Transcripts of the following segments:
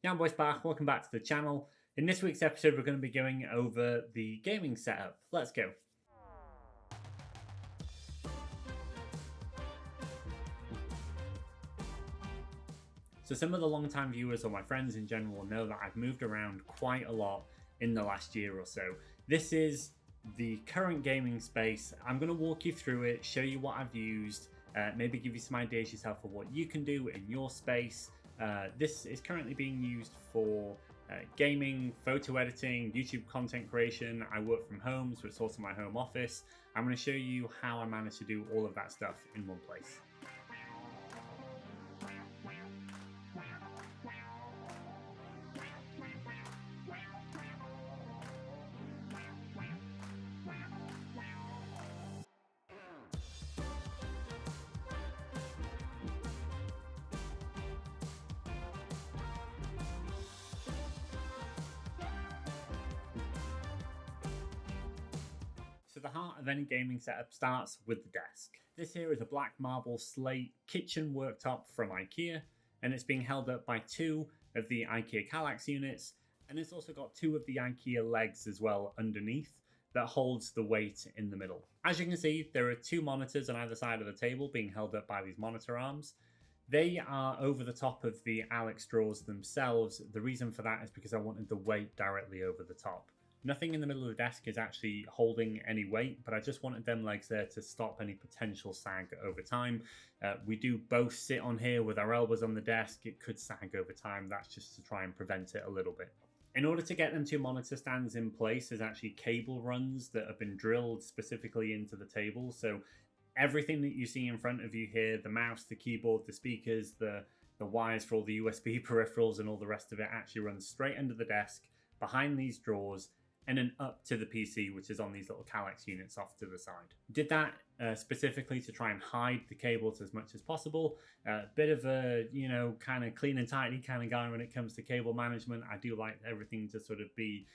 Yeah, boys back. Welcome back to the channel. In this week's episode, we're going to be going over the gaming setup. Let's go. So some of the long-time viewers or my friends in general will know that I've moved around quite a lot in the last year or so. This is the current gaming space. I'm going to walk you through it, show you what I've used, maybe give you some ideas yourself of what you can do in your space. This is currently being used for gaming, photo editing, YouTube content creation. I work from home, so it's also my home office. I'm going to show you how I managed to do all of that stuff in one place. So the heart of any gaming setup starts with the desk. This here is a black marble slate kitchen worktop from Ikea, and it's being held up by two of the Ikea Kallax units, and it's also got two of the Ikea legs as well underneath that holds the weight in the middle. As you can see, there are two monitors on either side of the table being held up by these monitor arms. They are over the top of the Kallax drawers themselves. The reason for that is because I wanted the weight directly over the top. Nothing in the middle of the desk is actually holding any weight, but I just wanted them legs there to stop any potential sag over time. We do both sit on here with our elbows on the desk. It could sag over time. That's just to try and prevent it a little bit. In order to get them two monitor stands in place, there's actually cable runs that have been drilled specifically into the table. So everything that you see in front of you here, the mouse, the keyboard, the speakers, the wires for all the USB peripherals and all the rest of it actually runs straight under the desk, behind these drawers, and then up to the PC, which is on these little Kallax units off to the side. Did that specifically to try and hide the cables as much as possible. Bit of a, kind of clean and tidy kind of guy when it comes to cable management. I do like everything to sort of be,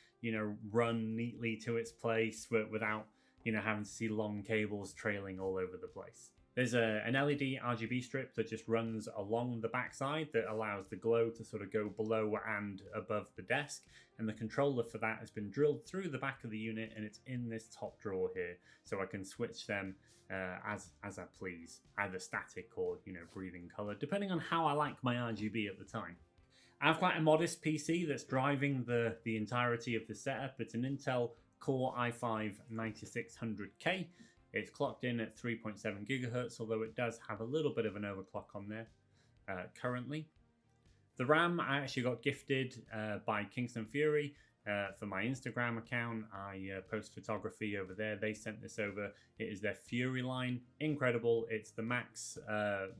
run neatly to its place without, having to see long cables trailing all over the place. There's an LED RGB strip that just runs along the backside that allows the glow to sort of go below and above the desk. And the controller for that has been drilled through the back of the unit, and it's in this top drawer here. So I can switch them as I please, either static or, breathing color, depending on how I like my RGB at the time. I have quite a modest PC that's driving the entirety of the setup. It's an Intel Core i5 9600K. It's clocked in at 3.7 gigahertz, although it does have a little bit of an overclock on there currently. The RAM I actually got gifted by Kingston Fury for my Instagram account. I post photography over there. They sent this over. It is their Fury line. Incredible. It's the max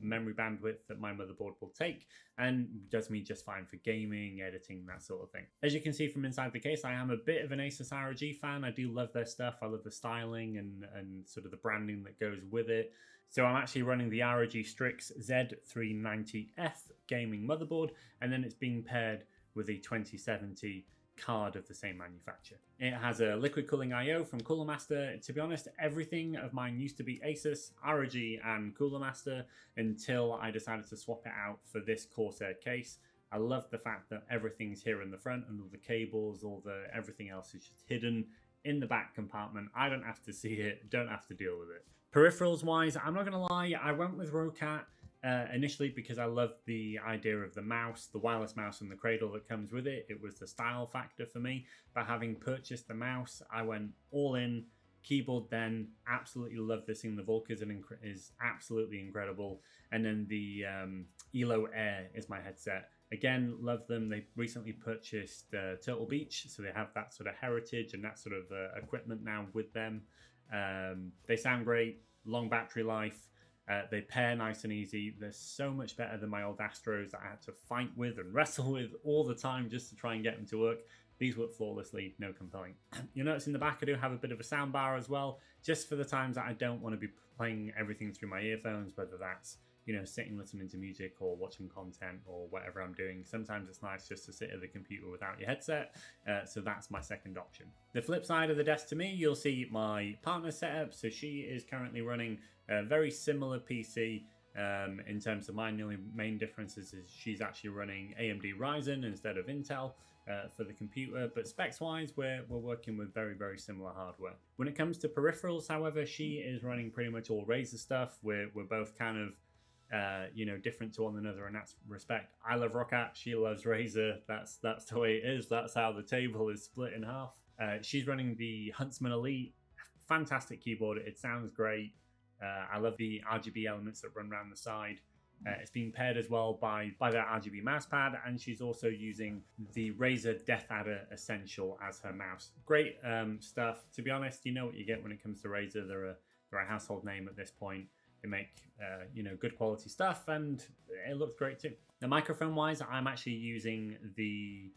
memory bandwidth that my motherboard will take, and does me just fine for gaming, editing, that sort of thing. As you can see from inside the case, I am a bit of an Asus ROG fan. I do love their stuff. I love the styling and sort of the branding that goes with it. So I'm actually running the ROG Strix Z390F gaming motherboard, and then it's being paired with a 2070 card of the same manufacturer. It has a liquid cooling I/O from Cooler Master. To be honest, everything of mine used to be Asus, ROG, and Cooler Master until I decided to swap it out for this Corsair case. I love the fact that everything's here in the front, and all the cables, everything else is just hidden in the back compartment. I don't have to see it, don't have to deal with it. Peripherals wise, I'm not gonna lie, I went with Roccat initially because I loved the idea of the mouse, the wireless mouse and the cradle that comes with it. It was the style factor for me. But having purchased the mouse, I went all in. Keyboard then, absolutely love this thing. The Vulcan is absolutely incredible. And then the Elo Air is my headset. Again, love them. They recently purchased Turtle Beach, so they have that sort of heritage and that sort of equipment now with them. They sound great, long battery life. They pair nice and easy. They're so much better than my old Astros that I had to fight with and wrestle with all the time just to try and get them to work. These work flawlessly, no complaining. You'll notice in the back I do have a bit of a soundbar as well, just for the times that I don't want to be playing everything through my earphones, whether that's sitting listening to music or watching content or whatever I'm doing. Sometimes it's nice just to sit at the computer without your headset, so that's my second option. The flip side of the desk to me, you'll see my partner's setup. So she is currently running a very similar PC In terms of mine, the only main difference is she's actually running AMD Ryzen instead of Intel for the computer, but specs-wise, we're working with very, very similar hardware. When it comes to peripherals, however, she is running pretty much all Razer stuff. We're both kind of you know, different to one another in that respect. I love Roccat, she loves Razer. That's the way it is. That's how the table is split in half. She's running the Huntsman Elite. Fantastic keyboard. It sounds great. I love the RGB elements that run around the side. It's being paired as well by that RGB mousepad, and she's also using the Razer Deathadder Essential as her mouse. Great stuff. To be honest, you know what you get when it comes to Razer. They're a household name at this point. They make you know, good quality stuff, and it looks great too. Now, microphone wise, I'm actually using the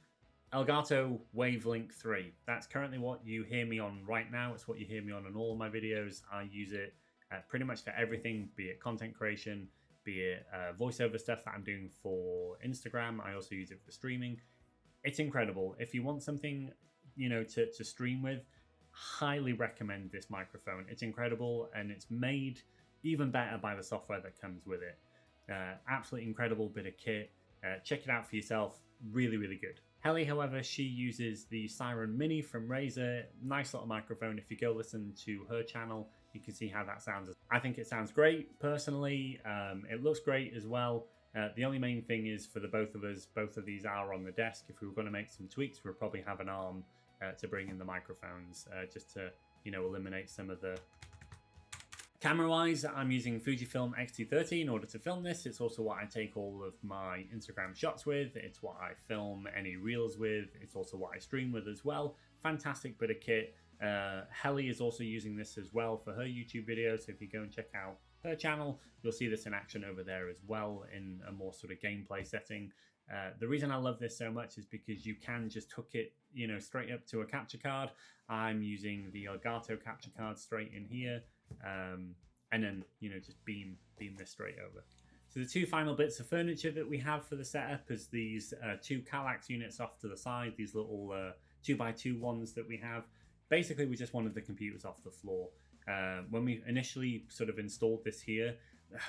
Elgato Wavelink 3. That's currently what you hear me on right now. It's what you hear me on all of my videos. I use it pretty much for everything, be it content creation, be it voiceover stuff that I'm doing for Instagram. I also use it for streaming. It's incredible. If you want something, you know, to stream with, highly recommend this microphone. It's incredible, and it's made even better by the software that comes with it. Absolutely incredible bit of kit. Check it out for yourself. Really, really good. Helly, however, she uses the Siren Mini from Razer. Nice little microphone. If you go listen to her channel, you can see how that sounds. I think it sounds great, personally. It looks great as well. The only main thing is for the both of us, both of these are on the desk. If we were going to make some tweaks, we'll probably have an arm to bring in the microphones, just to, you know, eliminate some of the... Camera-wise, I'm using Fujifilm XT30 in order to film this. It's also what I take all of my Instagram shots with. It's what I film any reels with. It's also what I stream with as well. Fantastic bit of kit. Helly is also using this as well for her YouTube videos. So if you go and check out her channel, you'll see this in action over there as well in a more sort of gameplay setting. The reason I love this so much is because you can just hook it, you know, straight up to a capture card. I'm using the Elgato capture card straight in here. And then, you know, just beam this straight over. So the two final bits of furniture that we have for the setup is these two Kallax units off to the side, these little 2x2 ones that we have. Basically, we just wanted the computers off the floor. When we initially sort of installed this here,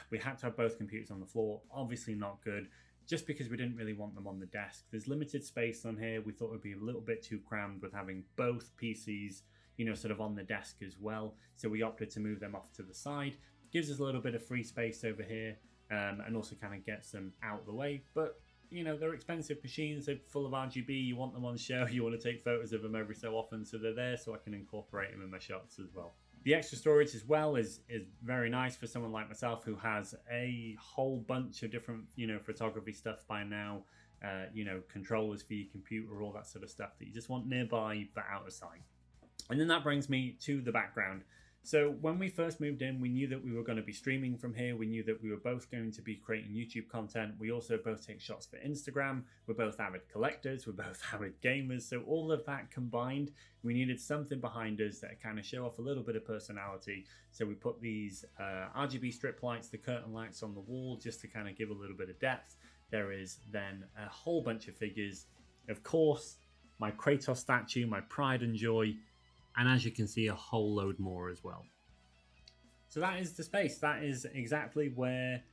we had to have both computers on the floor. Obviously not good, just because we didn't really want them on the desk. There's limited space on here. We thought it would be a little bit too crammed with having both PCs, you know, sort of on the desk as well. So we opted to move them off to the side. Gives us a little bit of free space over here, and also kind of gets them out of the way. But, you know, they're expensive machines. They're full of RGB. You want them on show. You want to take photos of them every so often. So they're there so I can incorporate them in my shots as well. The extra storage as well is very nice for someone like myself who has a whole bunch of different, you know, photography stuff by now. You know, controllers for your computer, all that sort of stuff that you just want nearby but out of sight. And then that brings me to the background. So when we first moved in, we knew that we were going to be streaming from here. We knew that we were both going to be creating YouTube content. We also both take shots for Instagram. We're both avid collectors. We're both avid gamers. So all of that combined, we needed something behind us that kind of show off a little bit of personality. So we put these RGB strip lights, the curtain lights on the wall, just to kind of give a little bit of depth. There is then a whole bunch of figures. Of course, my Kratos statue, my pride and joy, and as you can see, a whole load more as well. So that is the space. That is exactly where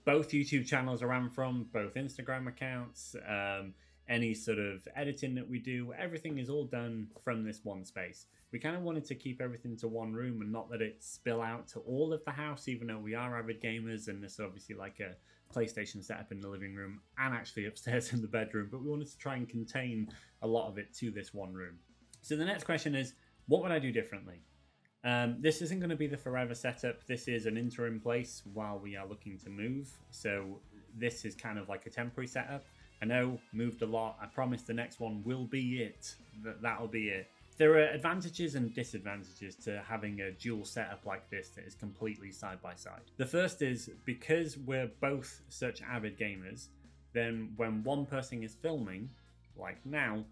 both YouTube channels are ran from, both Instagram accounts, any sort of editing that we do, everything is all done from this one space. We kind of wanted to keep everything to one room and not let it spill out to all of the house, even though we are avid gamers, and this is obviously like a PlayStation setup in the living room and actually upstairs in the bedroom, but we wanted to try and contain a lot of it to this one room. So the next question is, what would I do differently? This isn't going to be the forever setup. This is an interim place while we are looking to move. So this is kind of like a temporary setup. I know, moved a lot. I promise the next one will be it. That'll be it. There are advantages and disadvantages to having a dual setup like this that is completely side by side. The first is, because we're both such avid gamers, then when one person is filming, like now,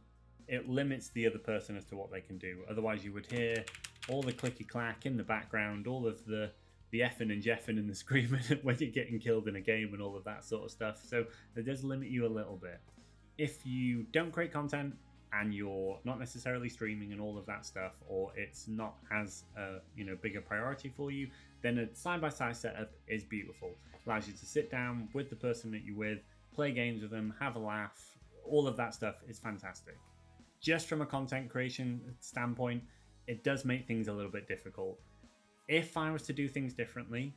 it limits the other person as to what they can do. Otherwise you would hear all the clicky clack in the background, all of the effing and jeffing and the screaming when you're getting killed in a game and all of that sort of stuff. So it does limit you a little bit. If you don't create content and you're not necessarily streaming and all of that stuff, or it's not as a bigger priority for you, then a side-by-side setup is beautiful. Allows you to sit down with the person that you're with, play games with them, have a laugh. All of that stuff is fantastic. Just from a content creation standpoint, it does make things a little bit difficult. If I was to do things differently,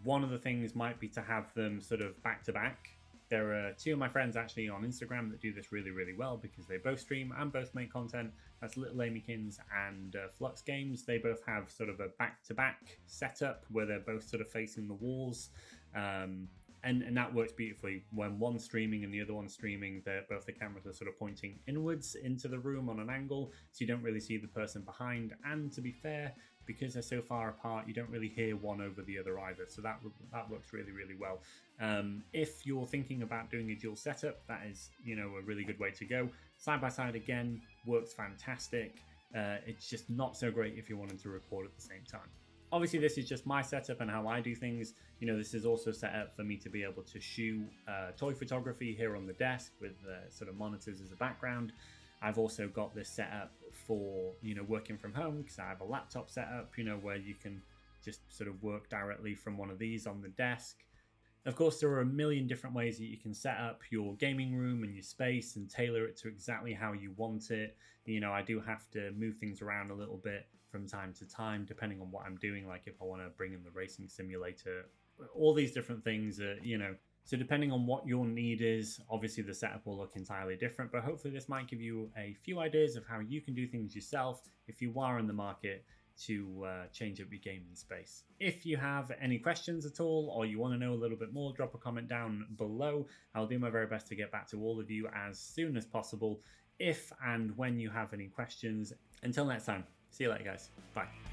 one of the things might be to have them sort of back to back. There are two of my friends actually on Instagram that do this really, really well because they both stream and both make content. That's LittleHelly and Flux Games. They both have sort of a back-to-back setup where they're both sort of facing the walls. And that works beautifully. When one's streaming and the other one's streaming, both the cameras are sort of pointing inwards into the room on an angle, so you don't really see the person behind. And to be fair, because they're so far apart, you don't really hear one over the other either. So that works really, really well. If you're thinking about doing a dual setup, that is, a really good way to go. Side by side again works fantastic. It's just not so great if you're wanting to record at the same time. Obviously, this is just my setup and how I do things. This is also set up for me to be able to shoot toy photography here on the desk with sort of monitors as a background. I've also got this set up for, working from home because I have a laptop set up, where you can just sort of work directly from one of these on the desk. Of course, there are a million different ways that you can set up your gaming room and your space and tailor it to exactly how you want it. I do have to move things around a little bit from time to time, depending on what I'm doing, like if I want to bring in the racing simulator, all these different things, So depending on what your need is, obviously the setup will look entirely different, but hopefully this might give you a few ideas of how you can do things yourself if you are in the market to change up your gaming space. If you have any questions at all, or you want to know a little bit more, drop a comment down below. I'll do my very best to get back to all of you as soon as possible if and when you have any questions. Until next time, see you later guys, bye.